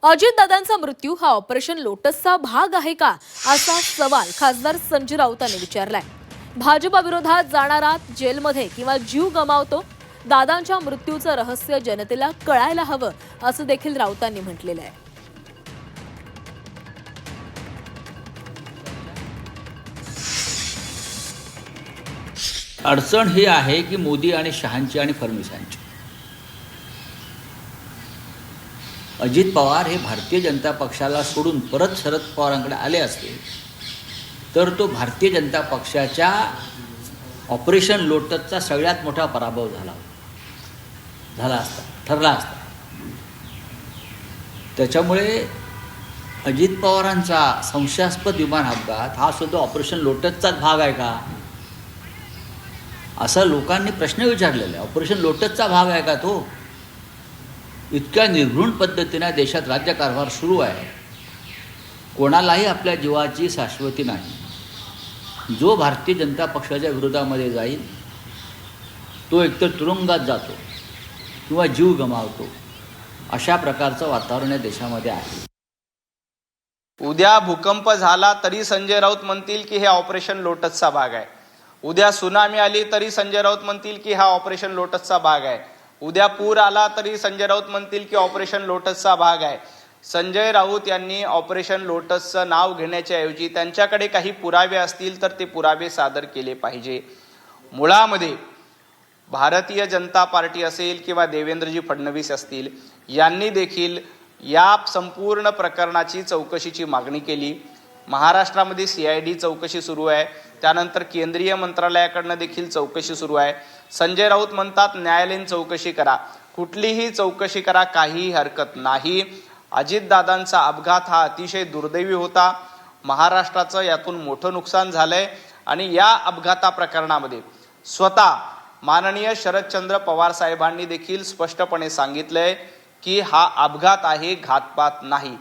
अजितदादांचा मृत्यू हा ऑपरेशन लोटसचा भाग आहे का असा सवाल खासदार संजय राऊतांनी विचारलाय। भाजपा जाणारा जेलमध्ये किंवा जीव गमावतो, दादांच्या मृत्यूचं रहस्य जनतेला कळायला हवं असं देखील राऊतांनी म्हटलेलं आहे। अडचण ही आहे की मोदी आणि शहांची आणि फडणवीसांची। अजित पवार हे भारतीय जनता पक्षाला सोडून परत शरद पवारांकडे आले असते तर तो भारतीय जनता पक्षाच्या ऑपरेशन लोटसचा सगळ्यात मोठा पराभव ठरला असता। त्याच्यामुळे अजित पवारांचा संशयास्पद विमान अपघात हा सुद्धा ऑपरेशन लोटसचाच भाग आहे का असं लोकांनी प्रश्न विचारलेला आहे। ऑपरेशन लोटसचा भाग आहे का तो? इतक्या निर्घृण पद्धतीने देशात राज्यकारभार सुरू आहे, कोणालाही आपल्या जीवाची शाश्वती नाही। जो भारतीय जनता पक्षाच्या विरोधामध्ये जाईल तो एकतर तुरुंगात जातो किंवा जीव गमावतो, अशा प्रकारचं वातावरण या देशामध्ये आहे। उद्या भूकंप झाला तरी संजय राऊत म्हणतील की हे ऑपरेशन लोटसचा भाग आहे। उद्या सुनामी आली तरी संजय राऊत म्हणतील की हा ऑपरेशन लोटसचा भाग आहे। उद्या पूर आला तरी संजय राऊत म्हणतील की ऑपरेशन लोटसचा भाग आहे। संजय राऊत यांनी ऑपरेशन लोटसचं नाव घेण्याच्या ऐवजी त्यांच्याकडे काही पुरावे असतील तर ते पुरावे सादर केले पाहिजे। मुळामध्ये भारतीय जनता पार्टी असेल किंवा देवेंद्रजी फडणवीस असतील, यांनी देखील या संपूर्ण प्रकरणाची चौकशीची मागणी केली। महाराष्ट्रामध्ये CID चौकशी सुरू आहे, त्यानंतर केंद्रीय मंत्रालयाकडनं देखील चौकशी सुरू आहे। संजय राऊत म्हणतात न्यायालयीन चौकशी करा, कुठलीही चौकशी करा, काही हरकत नाही। अजितदादांचा अपघात हा अतिशय दुर्दैवी होता, महाराष्ट्राचं यातून मोठं नुकसान झालंय आणि या अपघाता प्रकरणामध्ये स्वतः माननीय शरदचंद्र पवार साहेबांनी देखील स्पष्टपणे सांगितलंय की हा अपघात आहे, घातपात नाही।